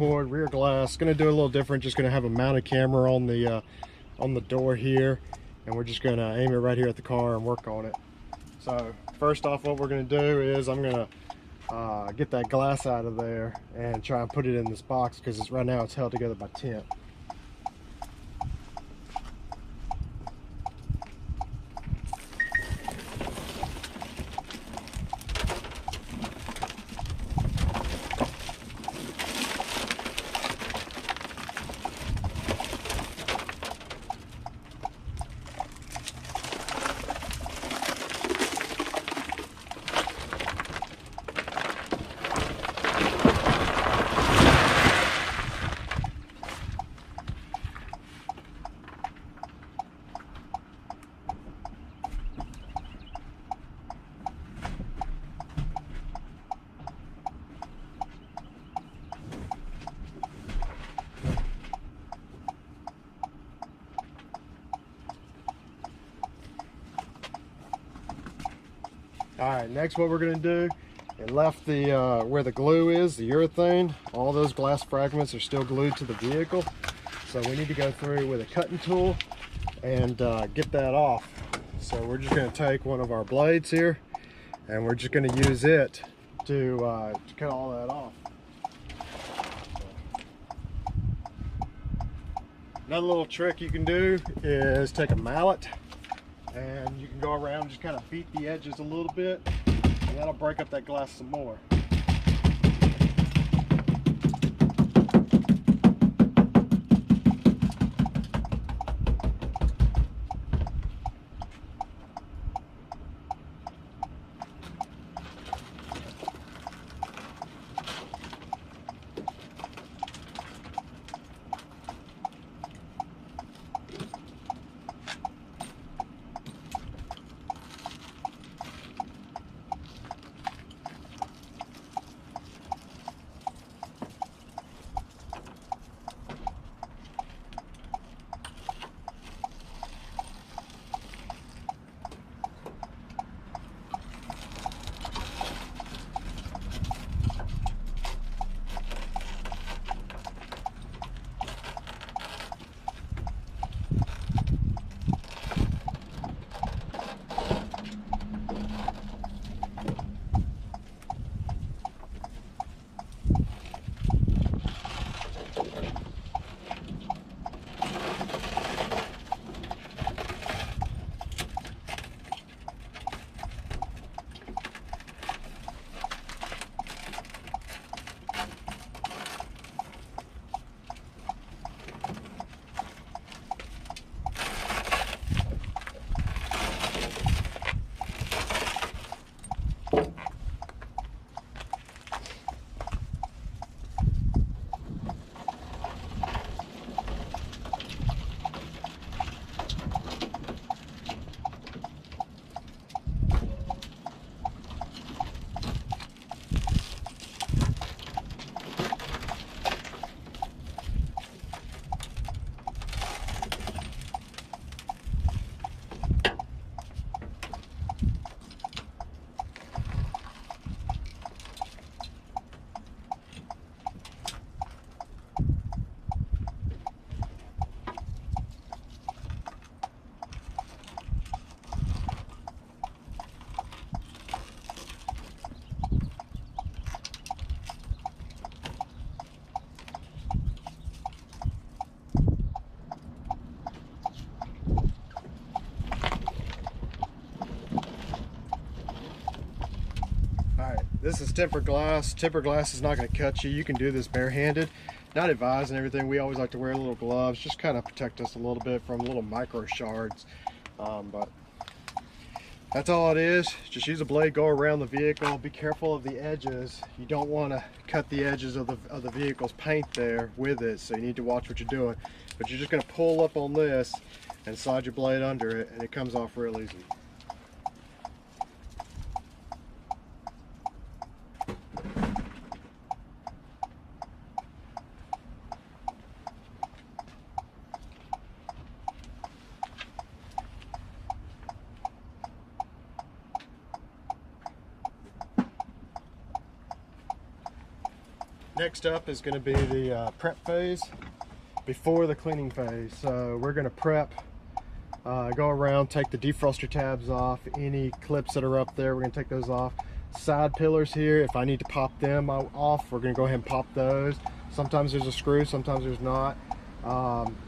board, rear glass. Gonna do a little different. Just gonna have a mounted camera on the door here, and we're just gonna aim it right here at the car and work on it. So first off, what we're gonna do is I'm gonna get that glass out of there and try and put it in this box, because right now it's held together by tent. Alright, next what we're going to do, it left the where the glue is, the urethane, all those glass fragments are still glued to the vehicle. So we need to go through with a cutting tool and get that off. So we're just going to take one of our blades here, and we're just going to use it to cut all that off. Another little trick you can do is take a mallet, and you can go around and just kind of beat the edges a little bit, and that'll break up that glass some more. This is tempered glass. Tempered glass is not going to cut you. You can do this barehanded. Not advised and everything. We always like to wear little gloves, just kind of protect us a little bit from little micro shards. But that's all it is. Just use a blade, go around the vehicle. Be careful of the edges. You don't want to cut the edges of the vehicle's paint there with it, so you need to watch what you're doing. But you're just going to pull up on this and slide your blade under it, and it comes off real easy. Next up is going to be the prep phase before the cleaning phase. So we're going to prep, go around, take the defroster tabs off, any clips that are up there, we're going to take those off. Side pillars here, if I need to pop them off, we're going to go ahead and pop those. Sometimes there's a screw, sometimes there's not.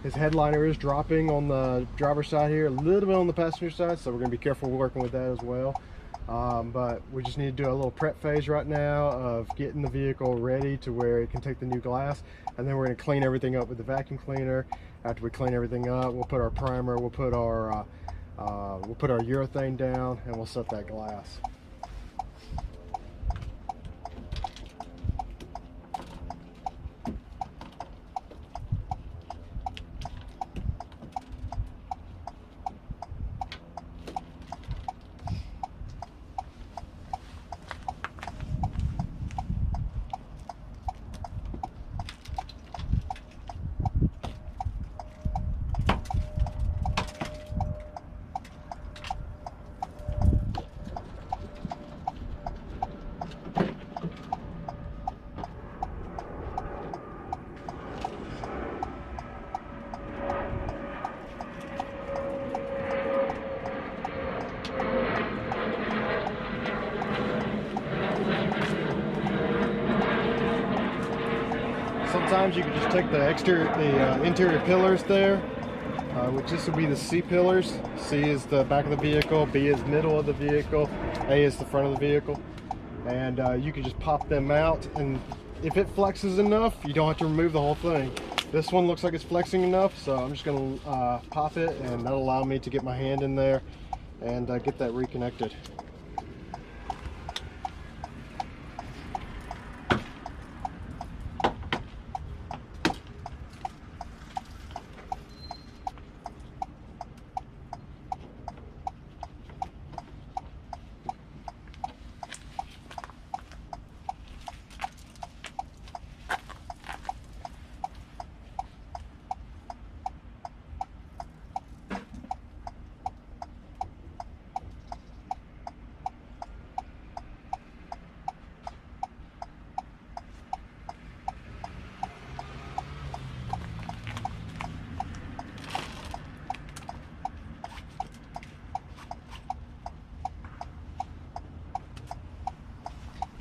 His headliner is dropping on the driver's side here, a little bit on the passenger side, so we're going to be careful working with that as well. But we just need to do a little prep phase right now of getting the vehicle ready to where it can take the new glass, and then we're going to clean everything up with the vacuum cleaner. After we clean everything up, we'll put our primer, we'll put our urethane down, and we'll set that glass. Sometimes you can just take the interior pillars there, which this would be the C pillars. C is the back of the vehicle, B is middle of the vehicle, A is the front of the vehicle. And you can just pop them out, and if it flexes enough, you don't have to remove the whole thing. This one looks like it's flexing enough, so I'm just going to pop it, and that'll allow me to get my hand in there and get that reconnected.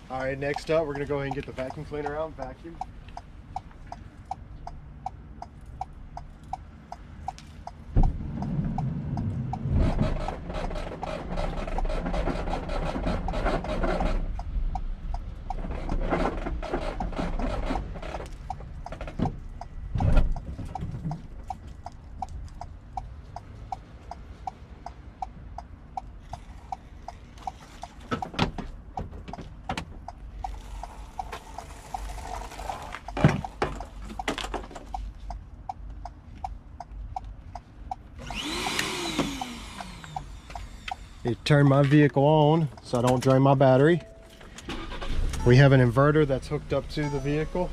All right, next up, we're gonna go ahead and get the vacuum cleaner out and vacuum. It turned my vehicle on so I don't drain my battery. We have an inverter that's hooked up to the vehicle.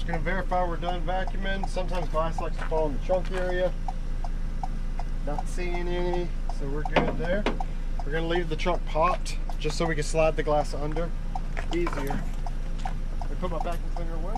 Going to verify we're done vacuuming. Sometimes glass likes to fall in the trunk area. Not seeing any, so we're good there. We're going to leave the trunk popped just so we can slide the glass under easier. I put my vacuum cleaner away.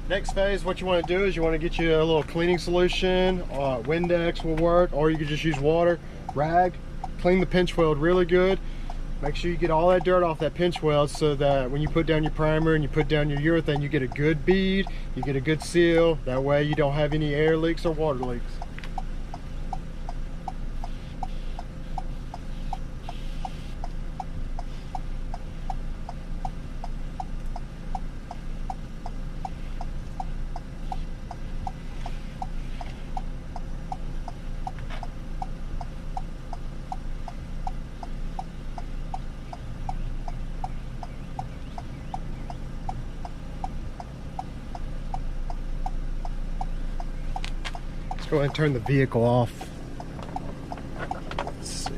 Next phase, what you want to do is you want to get you a little cleaning solution. Windex will work, or you can just use water, rag, clean the pinch weld really good. Make sure you get all that dirt off that pinch weld so that when you put down your primer and you put down your urethane, you get a good bead, you get a good seal. That way you don't have any air leaks or water leaks. Go ahead and turn the vehicle off. Let's see.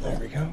There we go.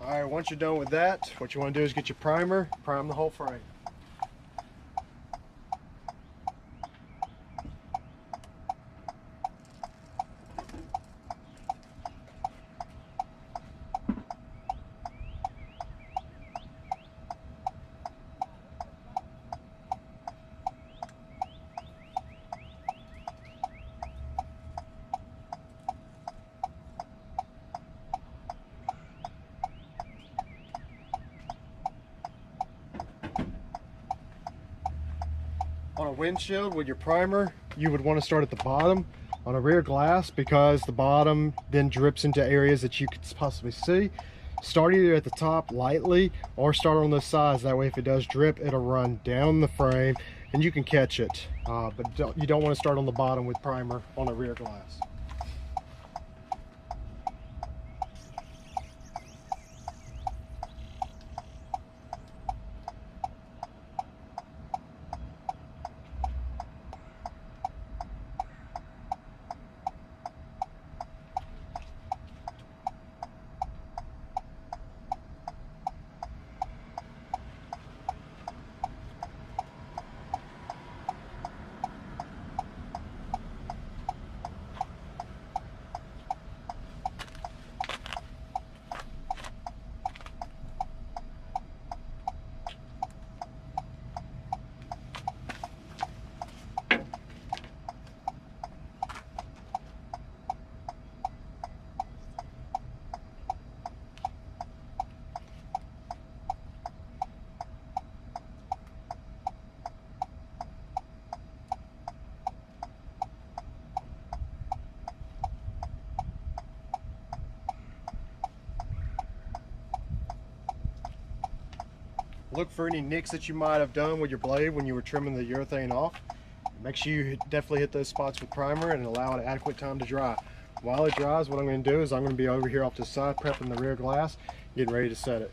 Alright, once you're done with that, what you want to do is get your primer, prime the whole frame. On a windshield with your primer, you would want to start at the bottom on a rear glass, because the bottom then drips into areas that you could possibly see. Start either at the top lightly or start on the sides. That way if it does drip, it'll run down the frame and you can catch it. But you don't want to start on the bottom with primer on a rear glass. Look for any nicks that you might have done with your blade when you were trimming the urethane off. Make sure you definitely hit those spots with primer and allow it adequate time to dry. While it dries, what I'm going to do is I'm going to be over here off to the side prepping the rear glass, getting ready to set it.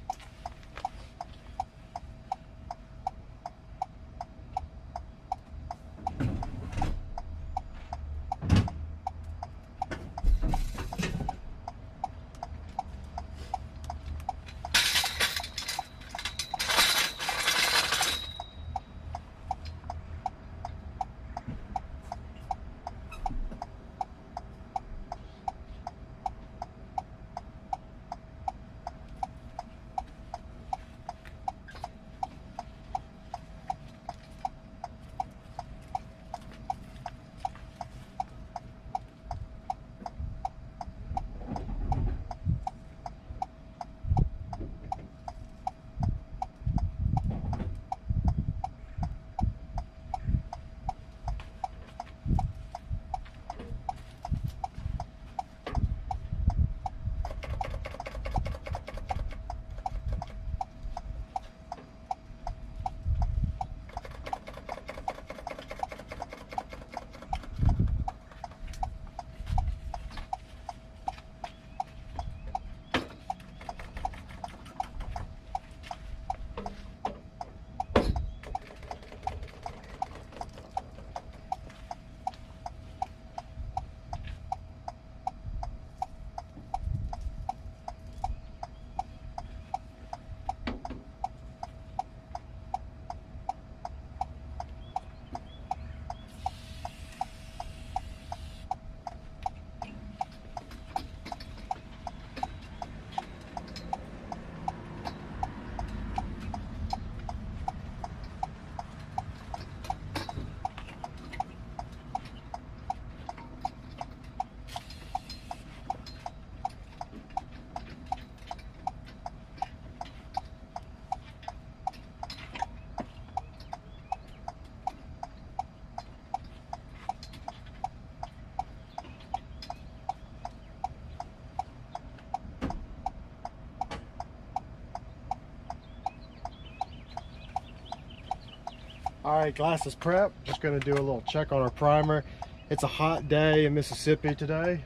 Alright, glass is prepped. Just going to do a little check on our primer. It's a hot day in Mississippi today.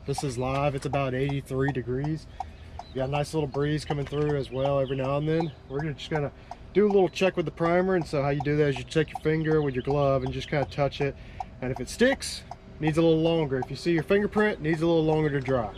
This is live. It's about 83 degrees. You got a nice little breeze coming through as well every now and then. We're just going to do a little check with the primer. And so how you do that is you take your finger with your glove and just kind of touch it. And if it sticks, needs a little longer. If you see your fingerprint, needs a little longer to dry.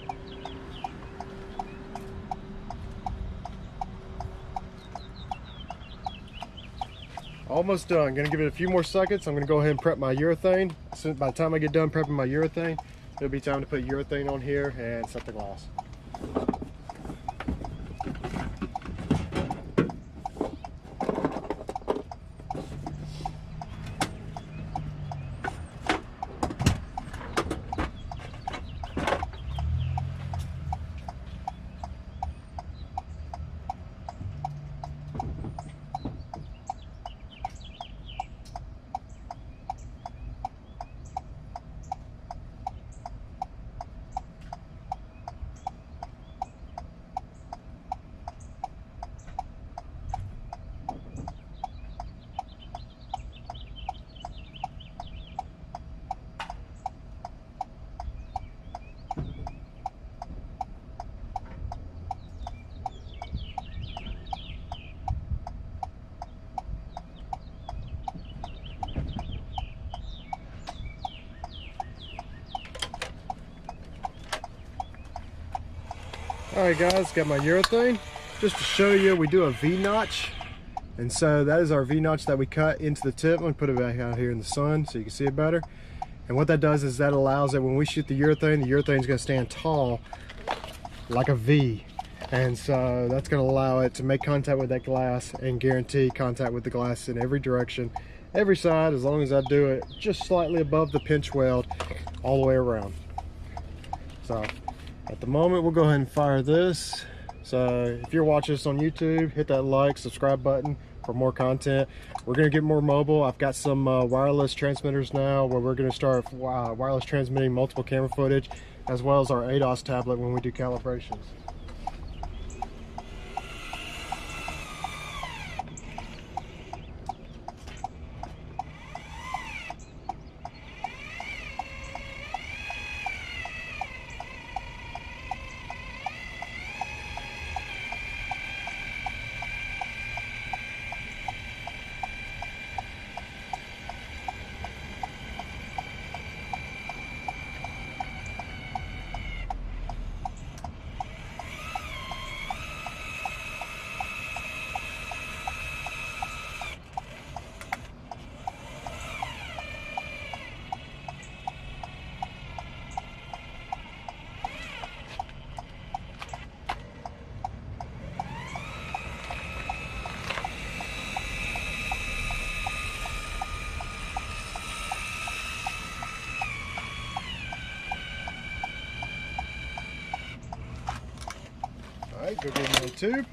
almost done. I'm gonna give it a few more seconds. I'm gonna go ahead and prep my urethane. So by the time I get done prepping my urethane, it'll be time to put urethane on here and set the glass. Alright guys, got my urethane. Just to show you, we do a V-notch. And so that is our V-notch that we cut into the tip. I'm going to put it back out here in the sun so you can see it better. And what that does is that allows it, when we shoot the urethane is going to stand tall like a V. And so that's going to allow it to make contact with that glass and guarantee contact with the glass in every direction, every side, as long as I do it just slightly above the pinch weld all the way around. So at the moment, we'll go ahead and fire this. So if you're watching this on YouTube, hit that like, subscribe button for more content. We're gonna get more mobile. I've got some wireless transmitters now where we're gonna start wireless transmitting multiple camera footage, as well as our ADOS tablet when we do calibrations. Alright, go get another tube.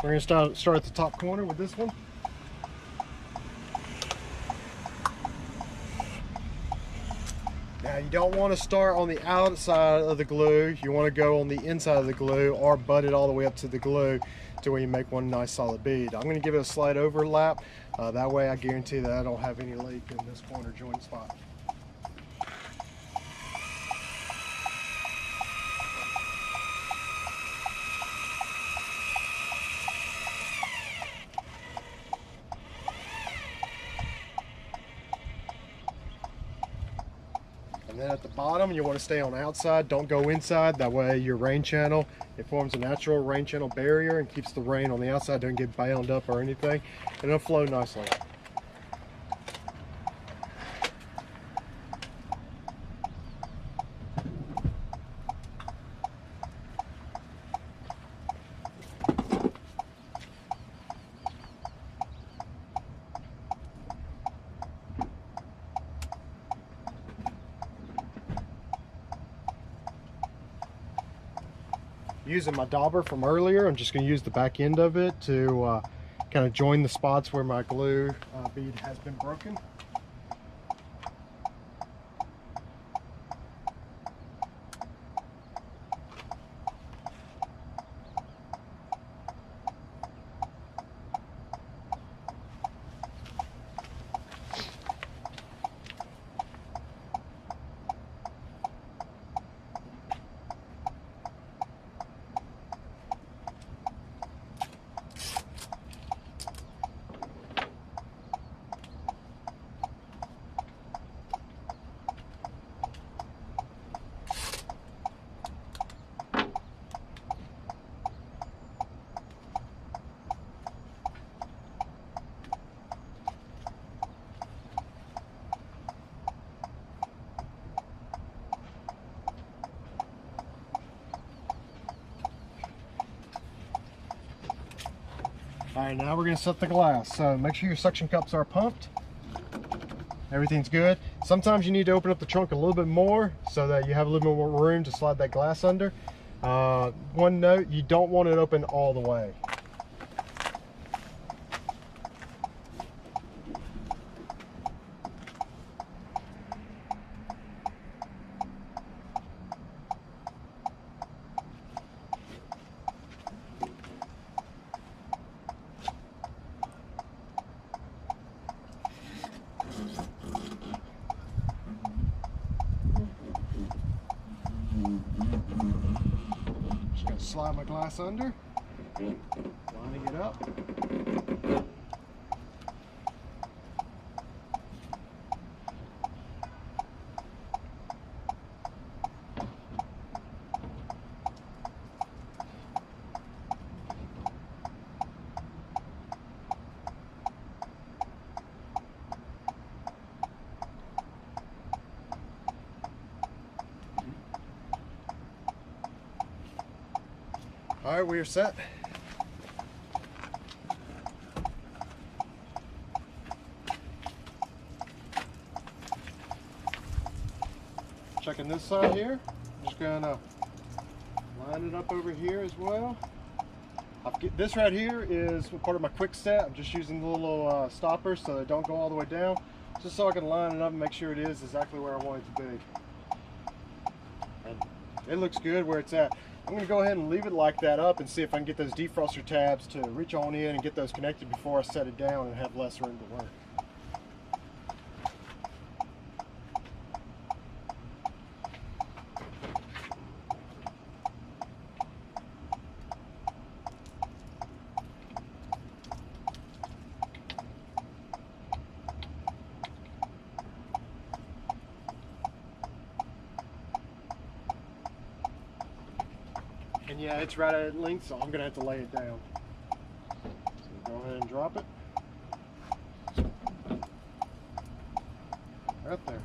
We're going to start at the top corner with this one. Now you don't want to start on the outside of the glue. You want to go on the inside of the glue or butt it all the way up to the glue to where you make one nice solid bead. I'm going to give it a slight overlap. That way I guarantee that I don't have any leak in this corner joint spot. And then at the bottom, you want to stay on the outside. Don't go inside. That way your rain channel, it forms a natural rain channel barrier and keeps the rain on the outside, doesn't get bound up or anything. And it'll flow nicely. Using my dauber from earlier, I'm just going to use the back end of it to kind of join the spots where my glue bead has been broken. All right, now we're going to set the glass. So make sure your suction cups are pumped. Everything's good. Sometimes you need to open up the trunk a little bit more so that you have a little bit more room to slide that glass under. One note, you don't want it open all the way. Just gonna slide my glass under, lining it up. All right, we are set. Checking this side here. I'm just gonna line it up over here as well. This right here is part of my Quickset. I'm just using the little stoppers so they don't go all the way down, just so I can line it up and make sure it is exactly where I want it to be. And it looks good where it's at. I'm going to go ahead and leave it like that up and see if I can get those defroster tabs to reach on in and get those connected before I set it down and have less room to work. And yeah, it's right at length, so I'm going to have to lay it down. So go ahead and drop it. Right there.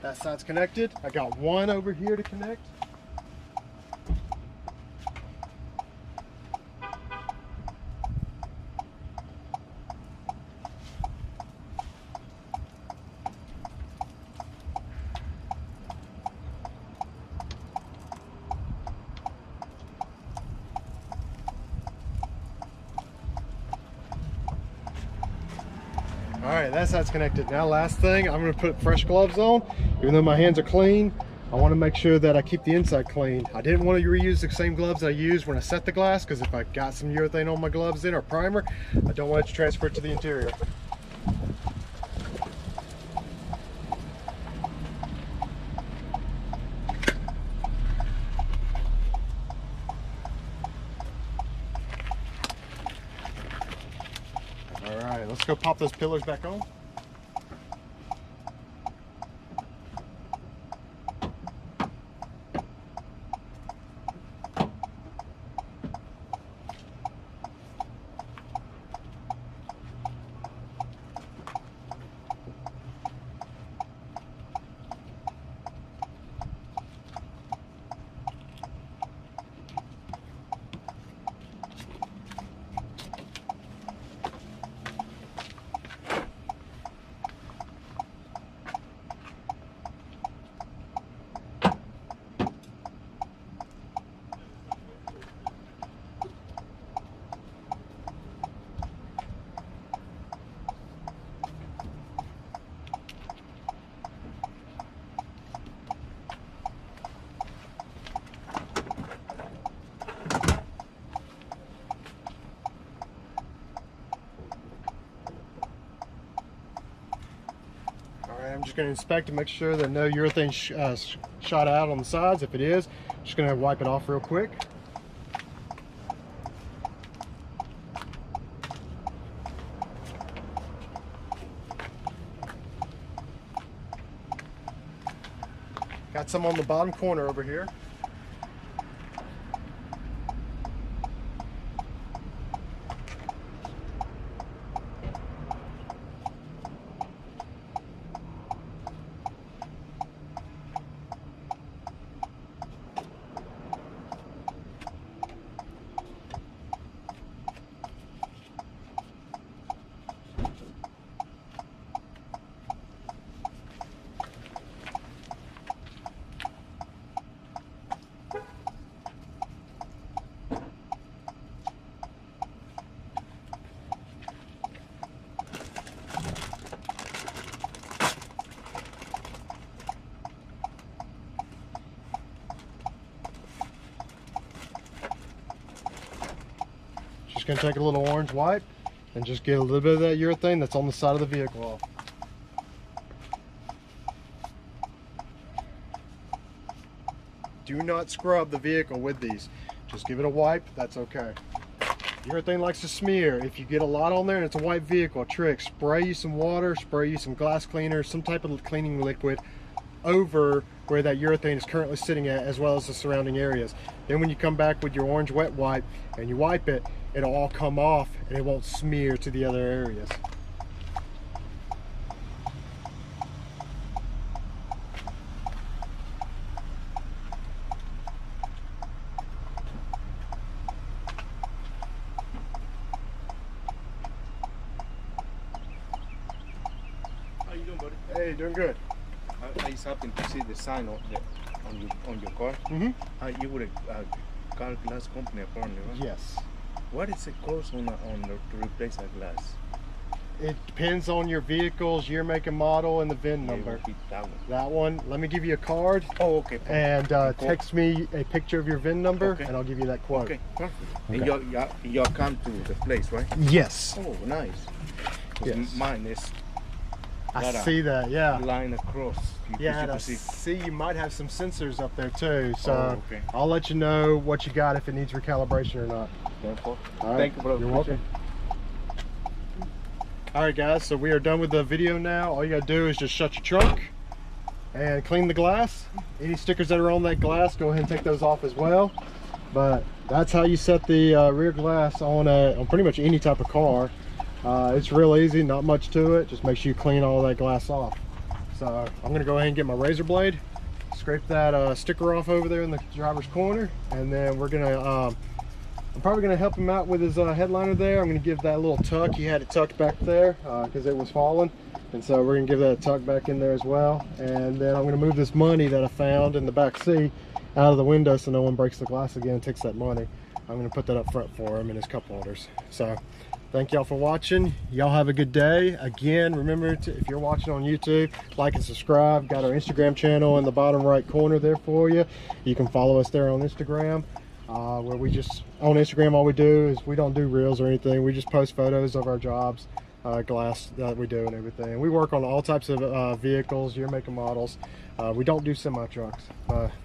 That side's connected. I got one over here to connect. Alright, that side's connected. Now last thing, I'm going to put fresh gloves on. Even though my hands are clean, I want to make sure that I keep the inside clean. I didn't want to reuse the same gloves that I used when I set the glass, because if I got some urethane on my gloves in or primer, I don't want it to transfer it to the interior. Alright, let's go pop those pillars back on. I'm just going to inspect and make sure that no urethane shot out on the sides. If it is, I'm just going to wipe it off real quick. Got some on the bottom corner over here. Just going to take a little orange wipe and just get a little bit of that urethane that's on the side of the vehicle off. Do not scrub the vehicle with these. Just give it a wipe, that's okay. Urethane likes to smear. If you get a lot on there and it's a white vehicle, trick, spray you some water, spray you some glass cleaner, some type of cleaning liquid over where that urethane is currently sitting at, as well as the surrounding areas. Then when you come back with your orange wet wipe and you wipe it, it'll all come off and it won't smear to the other areas. How you doing, buddy? Hey, doing good. I just happened to see the sign on your car. You were a car glass company, apparently, right? Yes. What is the cost to replace that glass? It depends on your vehicle's year, make, and model, and the VIN number. That one. That one. Let me give you a card. Oh, okay. And text me a picture of your VIN number, and I'll give you that quote. Okay, perfect. Okay. And you come to the place, right? Yes. Oh, nice. Yes. Mine is. I see that. Yeah. Line across. Yeah, and I see you might have some sensors up there too. So okay. I'll let you know what you got if it needs recalibration or not. All right. Thank you, brother. You're welcome. Alright guys, so we are done with the video now. All you gotta do is just shut your trunk and clean the glass. Any stickers that are on that glass, go ahead and take those off as well. But that's how you set the rear glass on pretty much any type of car. It's real easy, not much to it. Just make sure you clean all that glass off. So I'm gonna go ahead and get my razor blade, scrape that sticker off over there in the driver's corner, and then we're gonna I'm probably going to help him out with his headliner there. I'm going to give that a little tuck. He had it tucked back there because it was falling. And so we're going to give that a tuck back in there as well. And then I'm going to move this money that I found in the back seat out of the window so no one breaks the glass again and takes that money. I'm going to put that up front for him in his cup holders. So thank y'all for watching. Y'all have a good day. Again, remember to, if you're watching on YouTube, like and subscribe. Got our Instagram channel in the bottom right corner there for you. You can follow us there on Instagram. Where we just, on Instagram, all we do is we don't do reels or anything. We just post photos of our jobs, glass that we do and everything. We work on all types of vehicles, year, make, and models. We don't do semi-trucks.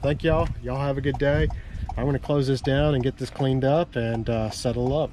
Thank y'all. Y'all have a good day. I'm going to close this down and get this cleaned up and settle up.